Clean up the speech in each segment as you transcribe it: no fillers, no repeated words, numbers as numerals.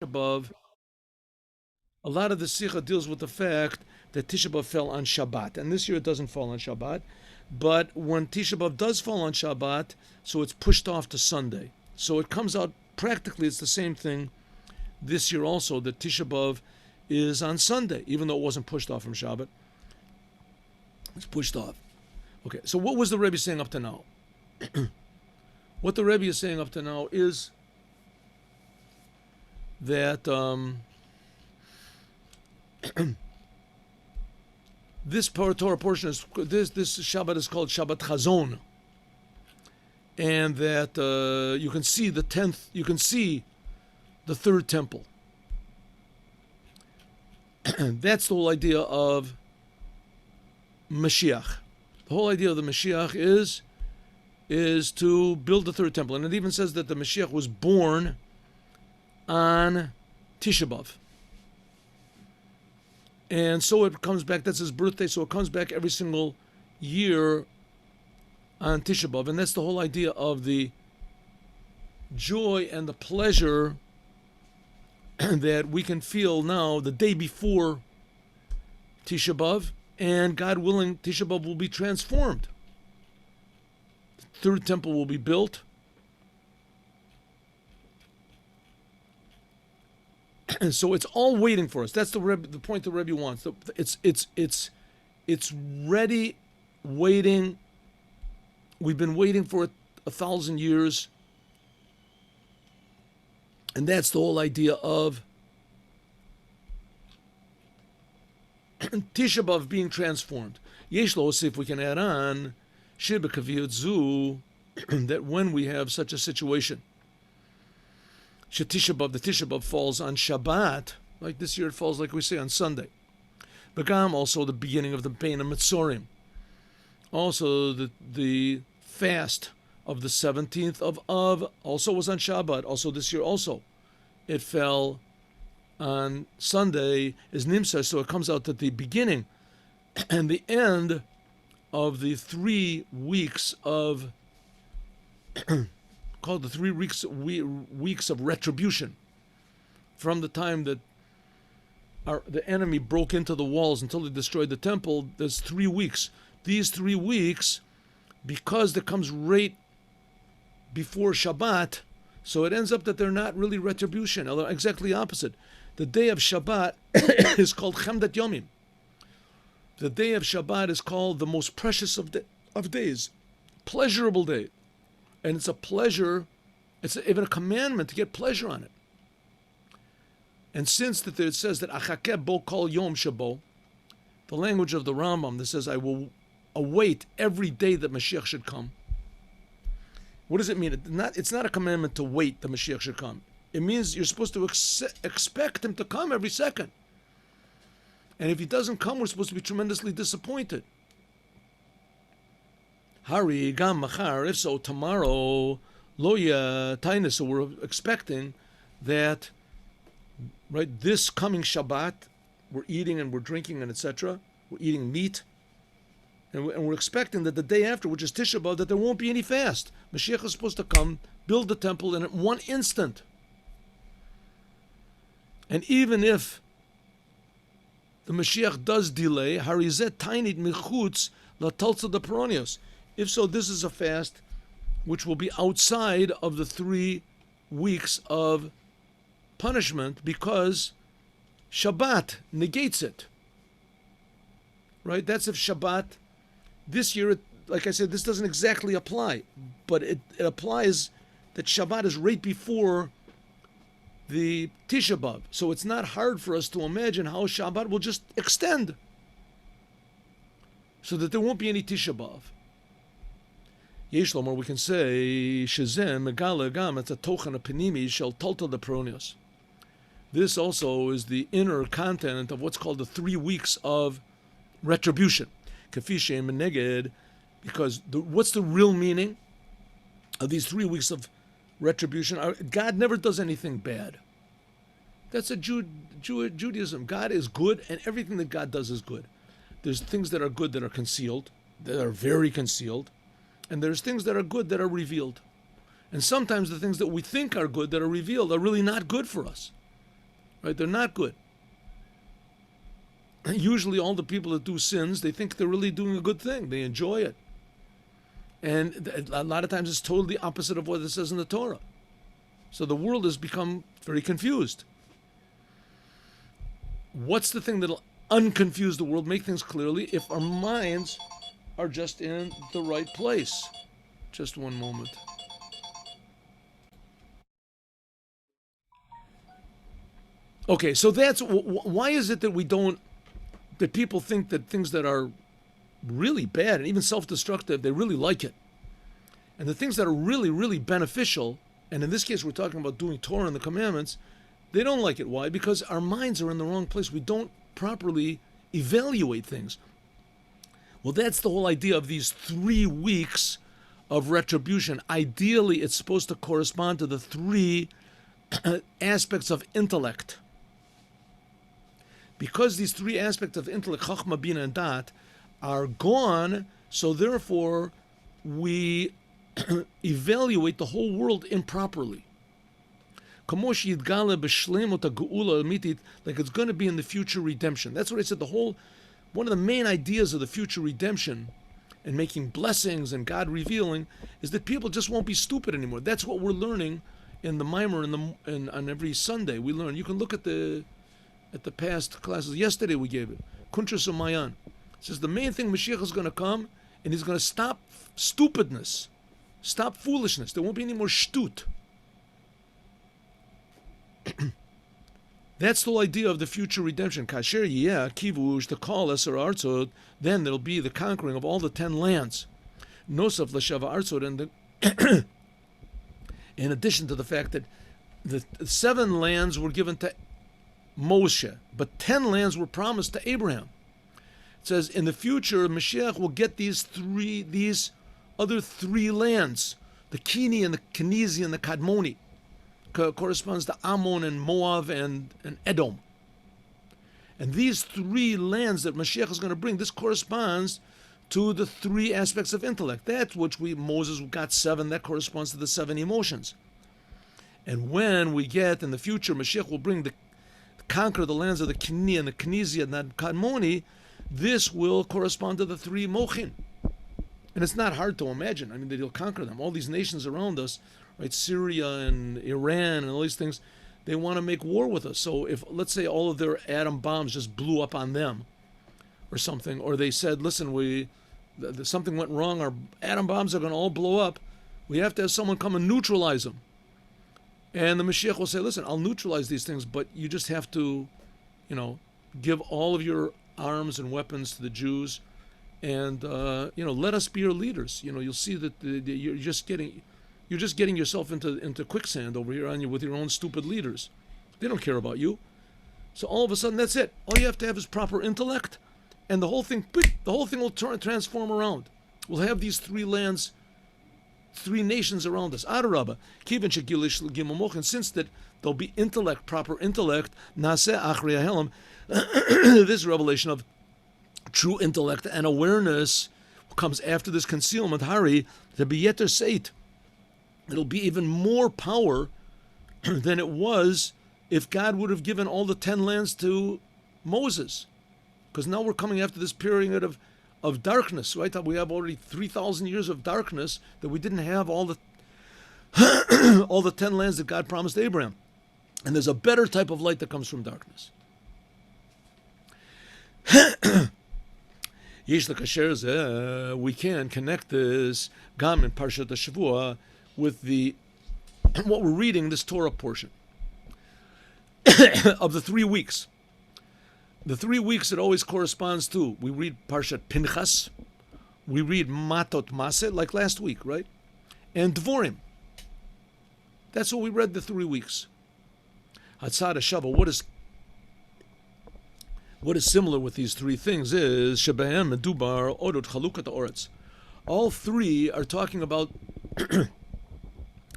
B'Av, a lot of the Sikha deals with the fact that Tisha B'Av fell on Shabbat. And this year it doesn't fall on Shabbat. But when Tisha B'Av does fall on Shabbat, so it's pushed off to Sunday. So it comes out, practically it's the same thing this year also, that Tisha B'Av is on Sunday, even though it wasn't pushed off from Shabbat. It's pushed off. Okay, so what was the Rebbe saying up to now? What the Rebbe is saying up to now is that this Torah portion is this Shabbat is called Shabbat Chazon, and that you can see the 10th, you can see the third temple. That's the whole idea of Mashiach. The whole idea of the Mashiach is to build the third temple, and it even says that the Mashiach was born on Tisha B'Av. And so it comes back, that's his birthday, so it comes back every single year on Tisha B'Av. And that's the whole idea of the joy and the pleasure that we can feel now the day before Tisha B'Av, and God willing, Tisha B'Av will be transformed. The third temple will be built. And so it's all waiting for us. That's the point the Rebbe wants. It's ready, waiting. We've been waiting for it 1,000 years. And that's the whole idea of Tisha B'Av being transformed. Yesh lo, see if we can add on, shir b'kaviyut zu, that when we have such a situation, Tisha B'Av, the Tisha B'Av falls on Shabbat, like this year it falls, like we say, on Sunday. Begam, also the beginning of the Bein HaMetzorim. Also the fast of the 17th of Av also was on Shabbat. Also this year also it fell on Sunday, is Nimsa, so it comes out that the beginning and the end of the 3 weeks of called the 3 weeks of retribution, from the time that the enemy broke into the walls until they destroyed the temple. There's 3 weeks. These 3 weeks, because it comes right before Shabbat, so it ends up that they're not really retribution. They're exactly opposite. The day of Shabbat is called Chemdat Yomim. The day of Shabbat is called the most precious of days, pleasurable day. And it's a pleasure, it's even a commandment to get pleasure on it. And since that it says that Achakeh bo kol yom shabo, the language of the Rambam that says, I will await every day that Mashiach should come. What does it mean? It's not a commandment to wait the Mashiach should come. It means you're supposed to expect him to come every second. And if he doesn't come, we're supposed to be tremendously disappointed. Hari gam machar, if so, tomorrow, loya tainus, so we're expecting that, right, this coming Shabbat, we're eating and we're drinking and etc. We're eating meat. And we're expecting that the day after, which is Tisha B'Av, that there won't be any fast. Mashiach is supposed to come, build the temple in one instant. And even if the Mashiach does delay, harizet tainit michutz latalza de peronios. If so, this is a fast which will be outside of the 3 weeks of punishment, because Shabbat negates it. Right? That's if Shabbat, this year, like I said, this doesn't exactly apply, but it applies that Shabbat is right before the Tisha B'Av. So it's not hard for us to imagine how Shabbat will just extend, so that there won't be any Tisha B'Av. Yesh Lomar, we can say, Shezem, Megala Gam, it's a tochen penimi shel tolta de peronios. This also is the inner content of what's called the 3 weeks of retribution. Kafishem and Neged, because what's the real meaning of these 3 weeks of retribution? God never does anything bad. That's a Judaism. God is good, and everything that God does is good. There's things that are good that are concealed, that are very concealed, and there's things that are good that are revealed. And sometimes the things that we think are good that are revealed are really not good for us. right? They're not good. Usually all the people that do sins, they think they're really doing a good thing. They enjoy it. And a lot of times it's totally opposite of what it says in the Torah. So the world has become very confused. What's the thing that'll unconfuse the world, make things clearly, if our minds are just in the right place? Just one moment. Okay, so that's why is it that that people think that things that are really bad and even self-destructive, they really like it. And the things that are really, really beneficial, and in this case we're talking about doing Torah and the commandments, they don't like it. Why? Because our minds are in the wrong place. We don't properly evaluate things. Well, that's the whole idea of these 3 weeks of retribution. Ideally, it's supposed to correspond to the 3 aspects of intellect. Because these 3 aspects of intellect, Chachma, Bina, and Dat, are gone, so therefore we evaluate the whole world improperly. Like it's going to be in the future redemption. That's what I said. One of the main ideas of the future redemption and making blessings and God revealing is that people just won't be stupid anymore. That's what we're learning in the Mimer and on every Sunday. We learn. You can look at the past classes. Yesterday we gave it. Kuntres Umayan. It says the main thing, Mashiach is going to come and he's going to stop stupidness, stop foolishness. There won't be any more shtut. That's the whole idea of the future redemption. Kasher yeh kivush the call eser artzot. Then there'll be the conquering of all the 10 lands. Nosaf l'shava artzot, and in addition to the fact that the 7 lands were given to Moshe, but 10 lands were promised to Abraham. It says in the future Mashiach will get these other 3 lands, the Keni and the Kenizi and the Kadmoni. Corresponds to Ammon and Moab and Edom. And these 3 lands that Mashiach is going to bring, this corresponds to the 3 aspects of intellect. That which Moses got 7, that corresponds to the 7 emotions. And when we get in the future, Mashiach will conquer the lands of the Keni and the Kenizi and the Kadmoni, this will correspond to the 3 mochin. And it's not hard to imagine. I mean, that he'll conquer them. All these nations around us, right, Syria and Iran and all these things, they want to make war with us. So if, let's say, all of their atom bombs just blew up on them or something, or they said, listen, something went wrong, our atom bombs are going to all blow up, we have to have someone come and neutralize them. And the Mashiach will say, listen, I'll neutralize these things, but you just have to, give all of your arms and weapons to the Jews, and let us be your leaders. You'll see that you're just getting yourself into quicksand over here with your own stupid leaders. They don't care about you. So all of a sudden, that's it. All you have to have is proper intellect, and the whole thing will transform around. We'll have these 3 lands, 3 nations around us. Adarabba, kivin shegilish l'gimel, and since that there'll be intellect, proper intellect, naseh achrei hahelem, this revelation of true intellect and awareness comes after this concealment. Hari, to be yeter seit. It'll be even more power than it was if God would have given all the 10 lands to Moses. Because now we're coming after this period of darkness, right? We have already 3,000 years of darkness that we didn't have all the all the 10 lands that God promised Abraham. And there's a better type of light that comes from darkness. We can connect this Gam in Parshat HaShavua with what we're reading, this Torah portion of the 3 weeks. The 3 weeks it always corresponds to, we read Parshat Pinchas, we read Matot Maseh, like last week, right? And Dvorim. That's what we read the 3 weeks. Hatzad HaShavua, what is similar with these 3 things is Shebehem Medubar Odot Chalukat Oretz. All 3 are talking about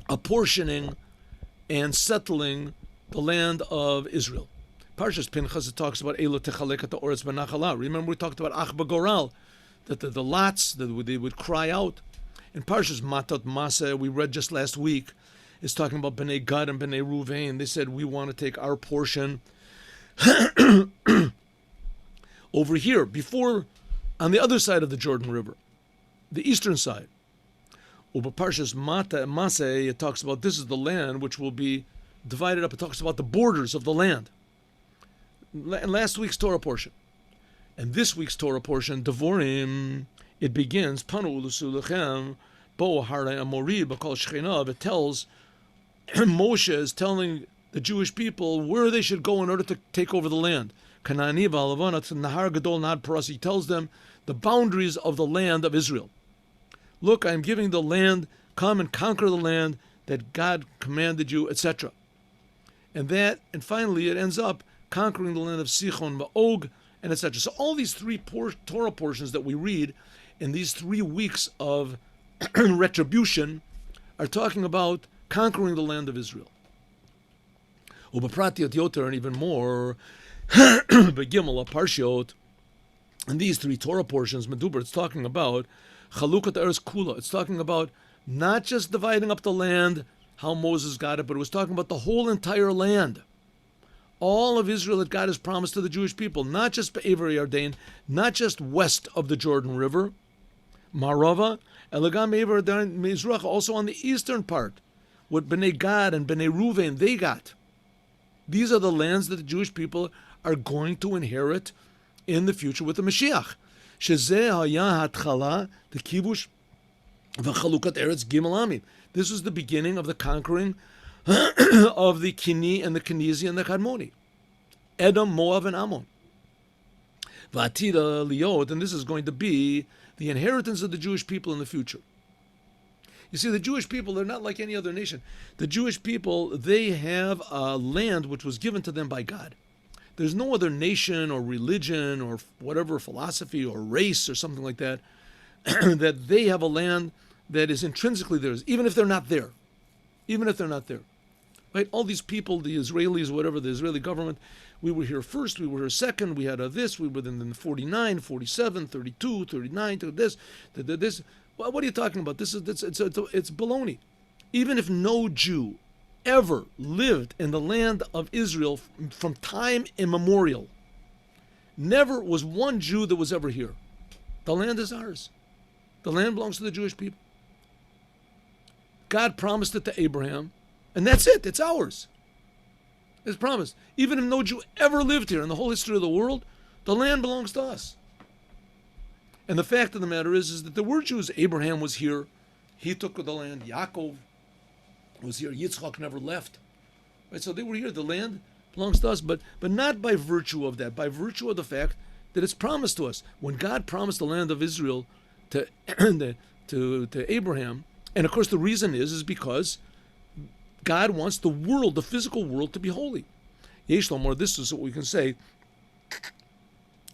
apportioning and settling the land of Israel. Parshas Pinchas, it talks about Elo Techalekat Oretz Benachala. Remember we talked about Ach Bagoral, that the lots that they would cry out. In Parshas Matot Maseh, we read just last week, is talking about Bnei Gad and Bnei Ruvain. They said we want to take our portion Over here, before, on the other side of the Jordan River, the eastern side, Uba Parshas Maseh, it talks about this is the land which will be divided up. It talks about the borders of the land. And last week's Torah portion. And this week's Torah portion, Devorim, it begins, Panu Lusulechem, Bo Hara Amori, Bakal Shechinav. It tells, Moshe is telling the Jewish people where they should go in order to take over the land. Kanani Valavanat Nahar Gadol Nad Paras. He tells them the boundaries of the land of Israel. Look, I am giving the land, come and conquer the land that God commanded you, etc. And finally it ends up conquering the land of Sichon, Ma'og, and etc. So all these three Torah portions that we read in these 3 weeks of retribution are talking about conquering the land of Israel. Ubapratiot Yoter, and even more, Begimel Parshiot, in these 3 Torah portions, Meduber, it's talking about Chalukat Eretz Kula. It's talking about not just dividing up the land, how Moses got it, but it was talking about the whole entire land. All of Israel that God has promised to the Jewish people, not just Be'ever Yarden, not just west of the Jordan River, Marava, Elegam Be'ever Yarden Mizrach, also on the eastern part, what Bnei Gad and Bnei Ruvain, they got. These are the lands that the Jewish people are going to inherit in the future with the Mashiach. Shezeh haya hatchala, the kibush, v'chalukat eretz gimel amim. This was the beginning of the conquering of the Kini and the Kenizi and the Kadmoni, Edom, Moab, and Ammon. V'atida liot, and this is going to be the inheritance of the Jewish people in the future. You see, the Jewish people, they're not like any other nation. The Jewish people, they have a land which was given to them by God. There's no other nation or religion or whatever philosophy or race or something like that that they have a land that is intrinsically theirs, even if they're not there. Even if they're not there. Right? All these people, the Israelis, whatever, the Israeli government, we were here first, we were here second, we had this, we were in the 49, 47, 32, 39, this. Well, what are you talking about? It's baloney. Even if no Jew ever lived in the land of Israel from time immemorial, never was one Jew that was ever here. The land is ours. The land belongs to the Jewish people. God promised it to Abraham, and that's it. It's ours. It's promised. Even if no Jew ever lived here in the whole history of the world, the land belongs to us. And the fact of the matter is that there were Jews. Abraham was here. He took the land. Yaakov was here. Yitzchak never left. Right? So they were here. The land belongs to us, but not by virtue of that, by virtue of the fact that it's promised to us. When God promised the land of Israel to Abraham, and of course the reason is because God wants the world, the physical world, to be holy. Yesh Lomar, this is what we can say.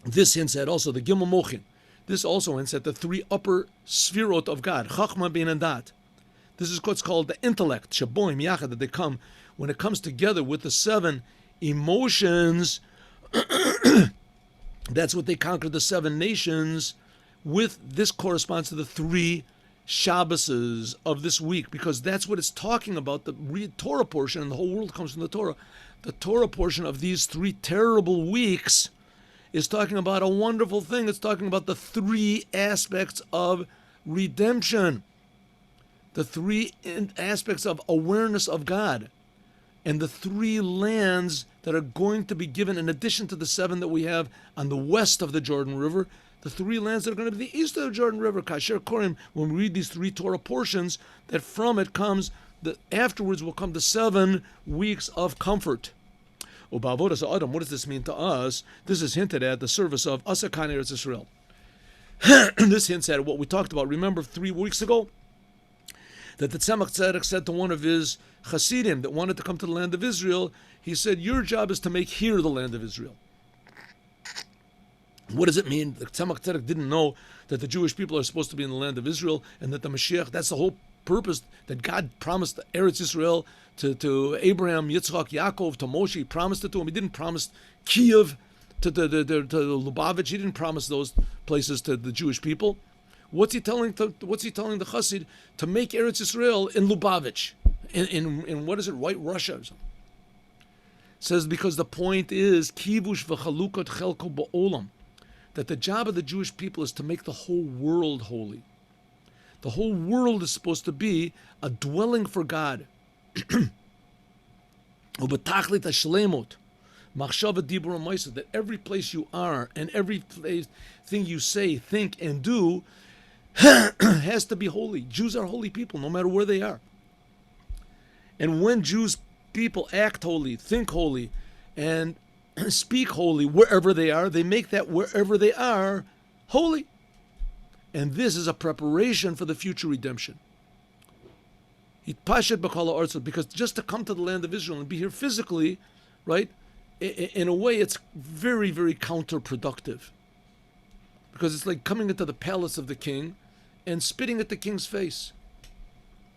This hints at also the Gimel Mochin. This also hints at the 3 upper sfirot of God, Chachma, Bin, and Dat. This is what's called the intellect, Shaboim, Yachad, that they come, when it comes together with the 7 emotions, that's what they conquered the 7 nations with. This corresponds to the 3 Shabboses of this week, because that's what it's talking about, the Torah portion, and the whole world comes from the Torah. The Torah portion of these 3 terrible weeks is talking about a wonderful thing. It's talking about the 3 aspects of redemption, the 3 aspects of awareness of God, and the 3 lands that are going to be given in addition to the 7 that we have on the west of the Jordan River. The 3 lands that are going to be the east of the Jordan River, Kasher Korim, when we read these 3 Torah portions, that from it comes, afterwards will come the 7 weeks of comfort. Ubavodas Adam, what does this mean to us? This is hinted at the service of Asakan Eretz Israel. This hints at what we talked about. Remember 3 weeks ago that the Tzemach Tzedek said to one of his Hasidim that wanted to come to the land of Israel, he said, your job is to make here the land of Israel. What does it mean? The Tzemach Tzedek didn't know that the Jewish people are supposed to be in the land of Israel, and that the Mashiach, that's the whole purpose, that God promised Eretz Israel to Abraham, Yitzchak, Yaakov, to Moshe. He promised it to him. He didn't promise Kiev to Lubavitcher. He didn't promise those places to the Jewish people. What's he telling the Chassid? To make Eretz Israel in Lubavitcher, in what is it, White Russia or something. says because the point is kivush v'chalukot chelko ba'olam, that the job of the Jewish people is to make the whole world holy. The whole world is supposed to be a dwelling for God. Ubetachlit hashlemut, machshava dibur u'maisa, that every place you are and every place thing you say, think, and do has to be holy. Jews are holy people, no matter where they are. And when Jews people act holy, think holy, and speak holy wherever they are, they make that wherever they are holy. And this is a preparation for the future redemption. Because just to come to the land of Israel and be here physically, right, in a way it's very, very counterproductive. Because it's like coming into the palace of the king and spitting at the king's face.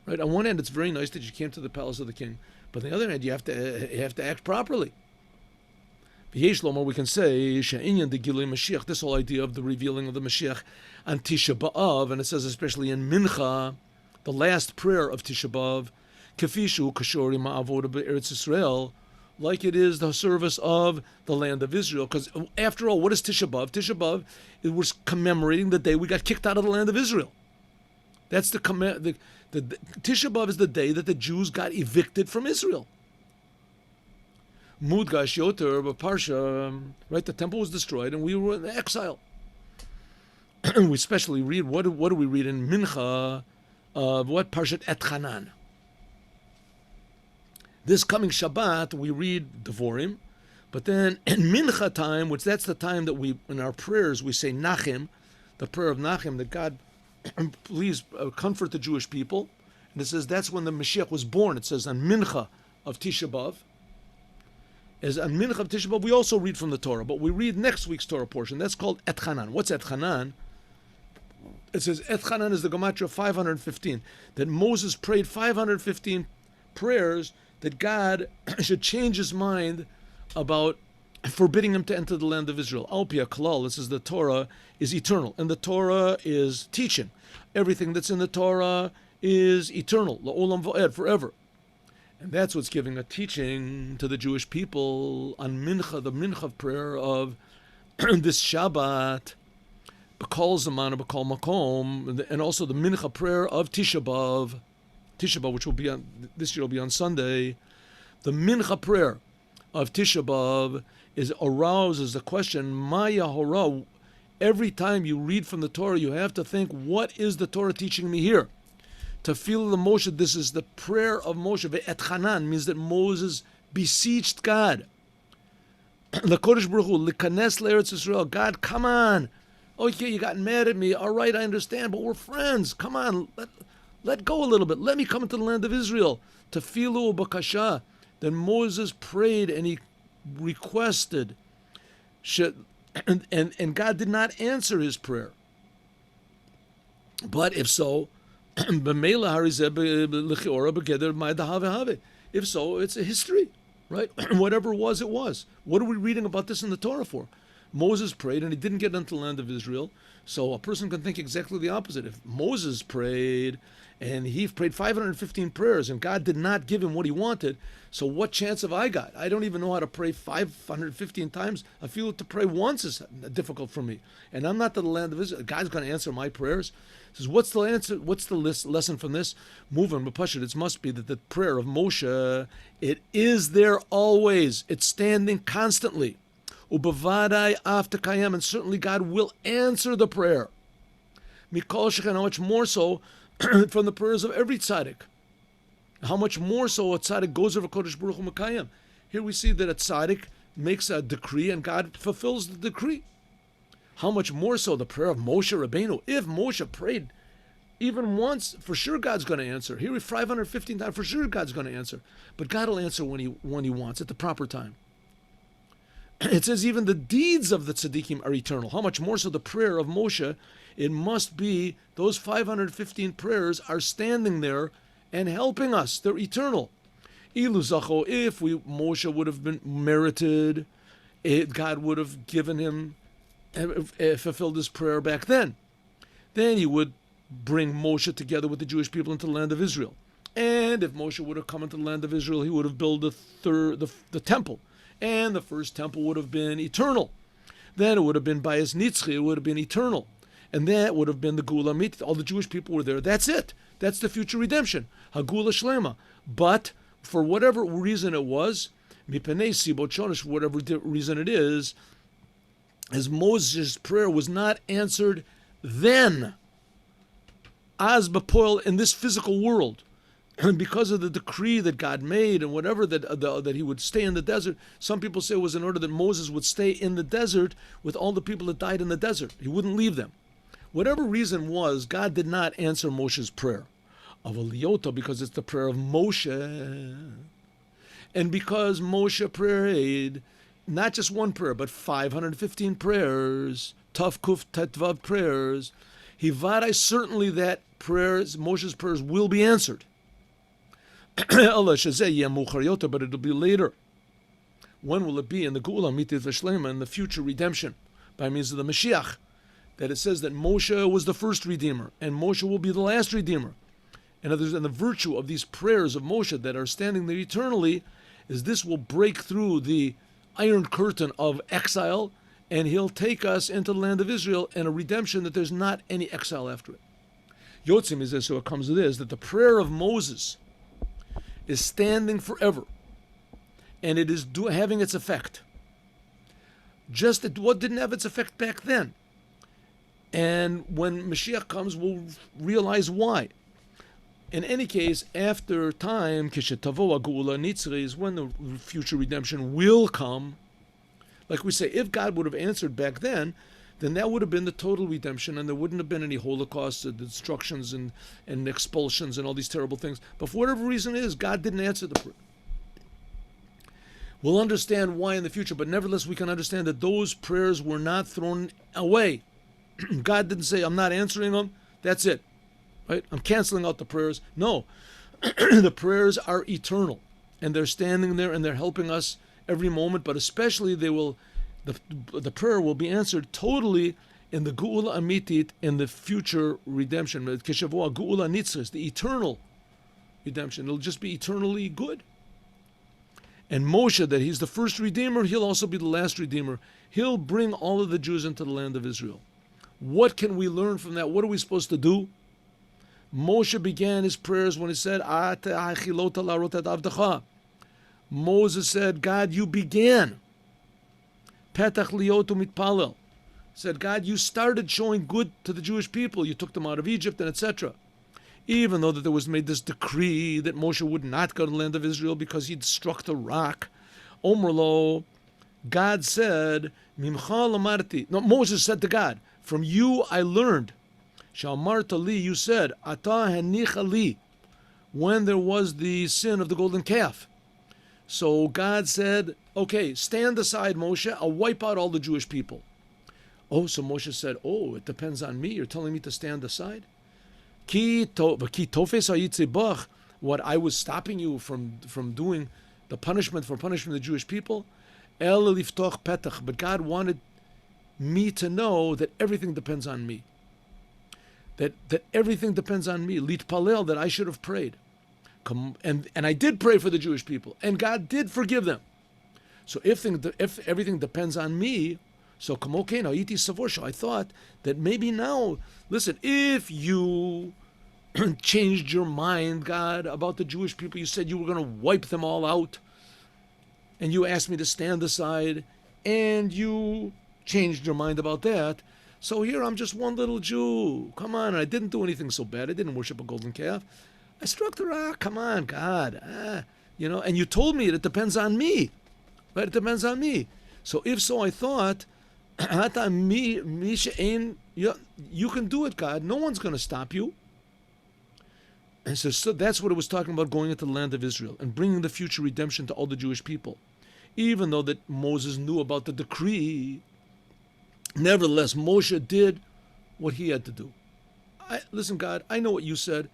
Right? On one hand, it's very nice that you came to the palace of the king. But on the other hand, you have to act properly. We can say, this whole idea of the revealing of the Mashiach on Tisha B'Av, and it says especially in Mincha, the last prayer of Tisha B'Av, Kafishu Kashori Ma'avoda Be'eretz Yisrael, like it is the service of the land of Israel. Because after all, what is Tisha B'Av? Tisha B'Av, it was commemorating the day we got kicked out of the land of Israel. That's the Tisha B'Av is the day that the Jews got evicted from Israel. Mudgash Yoter Parsha, right? The temple was destroyed and we were in exile. We especially read, what do we read in Mincha? What Parshat Et Chanan? This coming Shabbat we read Devorim, but then in Mincha time, which that's the time that we, in our prayers, we say Nachem, the prayer of Nachem, that God please comfort the Jewish people. And it says that's when the Mashiach was born. It says on Mincha of Tisha B'Av. As on Mincha of Tisha B'Av, we also read from the Torah, but we read next week's Torah portion. That's called Et Chanan. What's Et Chanan? It says Et Chanan is the gematria 515. That Moses prayed 515 prayers that God should change his mind about forbidding him to enter the land of Israel. Al Pi HaKlal, this is the Torah, is eternal. And the Torah is teaching. Everything that's in the Torah is eternal. La'olam va'ed, forever. And that's what's giving a teaching to the Jewish people on Mincha, the Mincha prayer of this Shabbat, B'kol Zaman, B'kol Makom, and also the Mincha prayer of Tisha B'Av, which will be on, this year will be on Sunday. The Mincha prayer of Tisha B'Av arouses the question, Maya Hora. Every time you read from the Torah, you have to think, what is the Torah teaching me here? To feel the Moshe, this is the prayer of Moshe. Ve'et Chanan means that Moses beseeched God. L'Kodesh Baruch Hu, l'kanes l'Eretz Yisrael. God, come on. Okay, you got mad at me. All right, I understand, but we're friends. Come on, let go a little bit. Let me come into the land of Israel. Tefilu b'kasha. Then Moses prayed and he requested. And God did not answer his prayer. But if so, if so, it's a history, right? Whatever it was, it was. What are we reading about this in the Torah for? Moses prayed and he didn't get into the land of Israel. So a person can think exactly the opposite. If Moses prayed and he prayed 515 prayers and God did not give him what he wanted, so what chance have I got? I don't even know how to pray 515 times. I feel to pray once is difficult for me. And I'm not to the land of Israel. God's going to answer my prayers. He says, what's the answer? What's the lesson from this? Moving, B'Pashut, it must be that the prayer of Moshe, it is there always. It's standing constantly. Ubavadai after Kayam, and certainly God will answer the prayer. Mikol Shechan, how much more so from the prayers of every tzaddik. How much more so a tzaddik goes over Kodesh Baruch Hu Mekayim. Here we see that a tzaddik makes a decree and God fulfills the decree. How much more so the prayer of Moshe Rabbeinu. If Moshe prayed even once, for sure God's going to answer. Here 515 times, for sure God's going to answer. But God will answer when he wants, at the proper time. It says even the deeds of the tzaddikim are eternal. How much more so the prayer of Moshe? It must be those 515 prayers are standing there and helping us. They're eternal. Ilu zacho, if Moshe would have been merited, God would have given him, fulfilled his prayer back then. Then he would bring Moshe together with the Jewish people into the land of Israel. And if Moshe would have come into the land of Israel, he would have built the temple. And the first temple would have been eternal. Then it would have been Bayis Nitzchi, it would have been eternal. And that would have been the Gula Mit. All the Jewish people were there. That's it. That's the future redemption. Hagula Shlema. But for whatever reason it was, Mipenei Sibot Shonesh, for whatever reason it is, as Moses' prayer was not answered then, as Bapoil, in this physical world, and because of the decree that God made and whatever that he would stay in the desert. Some people say it was in order that Moses would stay in the desert with all the people that died in the desert. He wouldn't leave them. Whatever reason was, God did not answer Moshe's prayer of Aliyota because it's the prayer of Moshe. And because Moshe prayed, not just one prayer, but 515 prayers, Tav Kuf Tetvav prayers, Hivarai, certainly that prayers, Moshe's prayers will be answered. But it'll be later. When will it be? In the Geula Mitit V'Shlema, in the future redemption, by means of the Mashiach, that it says that Moshe was the first redeemer, and Moshe will be the last redeemer. And the virtue of these prayers of Moshe that are standing there eternally is this will break through the iron curtain of exile, and he'll take us into the land of Israel and a redemption that there's not any exile after it. Yotzim is this, so it comes to this, that the prayer of Moses is standing forever, and it is having its effect. Just that what didn't have its effect back then. And when Mashiach comes, we'll realize why. In any case, after time, Kishetavo Agula Nitzri, is when the future redemption will come. Like we say, if God would have answered back then that would have been the total redemption, and there wouldn't have been any holocausts and destructions and expulsions and all these terrible things. But for whatever reason it is, God didn't answer the prayer. We'll understand why in the future, but nevertheless we can understand that those prayers were not thrown away. God didn't say, I'm not answering them, that's it. Right? I'm canceling out the prayers. No, the prayers are eternal, and they're standing there and they're helping us every moment, but especially the prayer will be answered totally in the Geula Amitit, in the future redemption. Keshavua Geula Nitzris, the eternal redemption. It'll just be eternally good. And Moshe, that he's the first redeemer, he'll also be the last redeemer. He'll bring all of the Jews into the land of Israel. What can we learn from that? What are we supposed to do? Moshe began his prayers when he said, Moses said, God, you began. Petach liyotu mitpalel. Said, God, you started showing good to the Jewish people. You took them out of Egypt and etc. Even though that there was made this decree that Moshe would not go to the land of Israel because he'd struck the rock. Omrlo, God said, Mimcha lamarti. No, Moses said to God, from you I learned. Shalmarta li, you said, Ata henicha li, when there was the sin of the golden calf. So God said, okay, stand aside, Moshe, I'll wipe out all the Jewish people. Oh, so Moshe said, oh, it depends on me. You're telling me to stand aside? What I was stopping you from doing the punishment for punishing the Jewish people? But God wanted me to know that everything depends on me. That everything depends on me. Litpalel, that I should have prayed. And I did pray for the Jewish people, and God did forgive them. So if everything depends on me, so I thought that maybe now, listen, if you changed your mind, God, about the Jewish people, you said you were going to wipe them all out, and you asked me to stand aside, and you changed your mind about that. So here I'm just one little Jew. Come on, I didn't do anything so bad. I didn't worship a golden calf. I struck the rock. Come on, God. And you told me it depends on me. Right? It depends on me. So if so, I thought, you can do it, God. No one's going to stop you. And so that's what it was talking about, going into the land of Israel and bringing the future redemption to all the Jewish people. Even though that Moses knew about the decree, nevertheless, Moshe did what he had to do. Listen, God, I know what you said.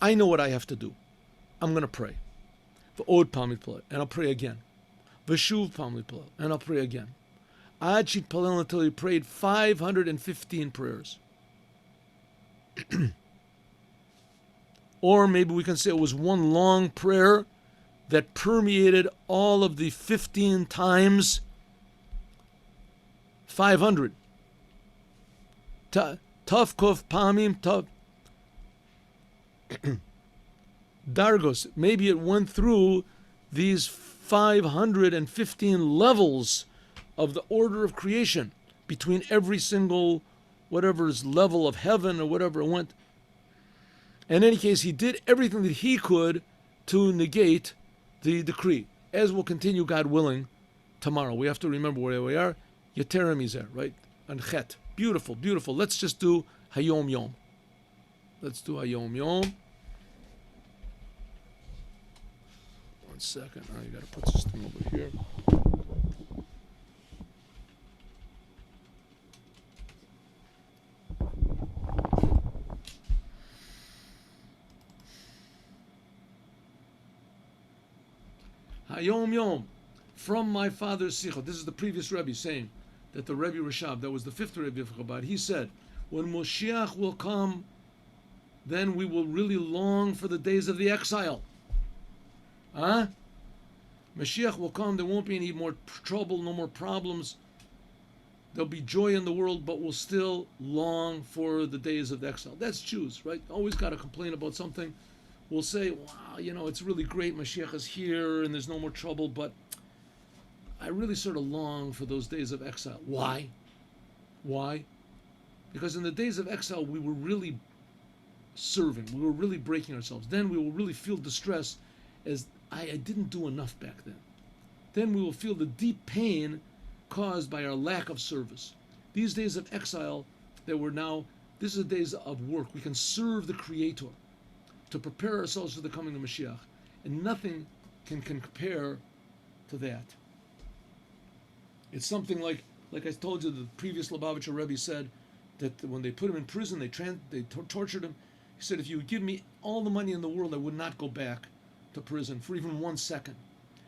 I know what I have to do. I'm going to pray. V'od palmi play, and I'll pray again. V'shuv palmi play, and I'll pray again. Ad shit palel, until he prayed 515 prayers. Or maybe we can say it was one long prayer, that permeated all of the 15 times 500. Tuf Kuf Pamim Tuf Dargos. Maybe it went through these 515 levels of the order of creation between every single whatever's level of heaven or whatever it went. In any case, he did everything that he could to negate the decree, as we'll continue, God willing, tomorrow. We have to remember where we are. Yeterem Mizeh, right? And Chet. Beautiful, beautiful. Let's just do Hayom Yom. Let's do Hayom Yom. One second. Oh, you got to put this thing over here. Hayom Yom, from my father's Sicha. This is the previous Rebbe saying that the Rebbe Rashab, that was the fifth Rebbe of Chabad, he said, when Moshiach will come, then we will really long for the days of the exile. Huh? Mashiach will come, there won't be any more trouble, no more problems. There'll be joy in the world, but we'll still long for the days of the exile. That's Jews, right? Always got to complain about something. We'll say, wow, it's really great, Mashiach is here and there's no more trouble, but I really sort of long for those days of exile. Why? Why? Because in the days of exile, we were really serving. We were really breaking ourselves. Then we will really feel distress as I didn't do enough back then. Then we will feel the deep pain caused by our lack of service. These days of exile that we're now, this is the days of work. We can serve the Creator to prepare ourselves for the coming of Mashiach. And nothing can compare to that. It's something like I told you, the previous Lubavitcher Rebbe said that when they put him in prison, they tortured him. He said, if you would give me all the money in the world, I would not go back to prison for even 1 second.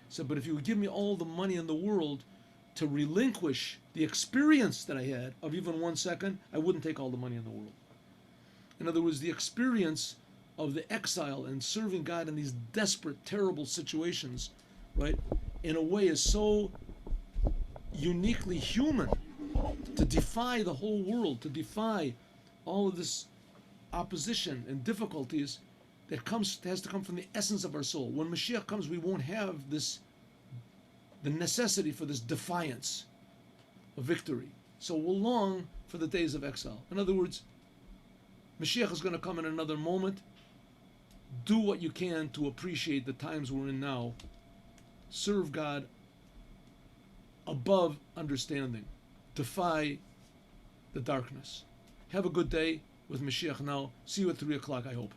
He said, but if you would give me all the money in the world to relinquish the experience that I had of even 1 second, I wouldn't take all the money in the world. In other words, the experience of the exile and serving God in these desperate, terrible situations, right, in a way is so uniquely human, to defy the whole world, to defy all of this opposition and difficulties that has to come from the essence of our soul. When Mashiach comes, we won't have the necessity for this defiance of victory. So we'll long for the days of exile. In other words, Mashiach is going to come in another moment. Do what you can to appreciate the times we're in now. Serve God above understanding. Defy the darkness. Have a good day with Mashiach now. See you at 3 o'clock, I hope.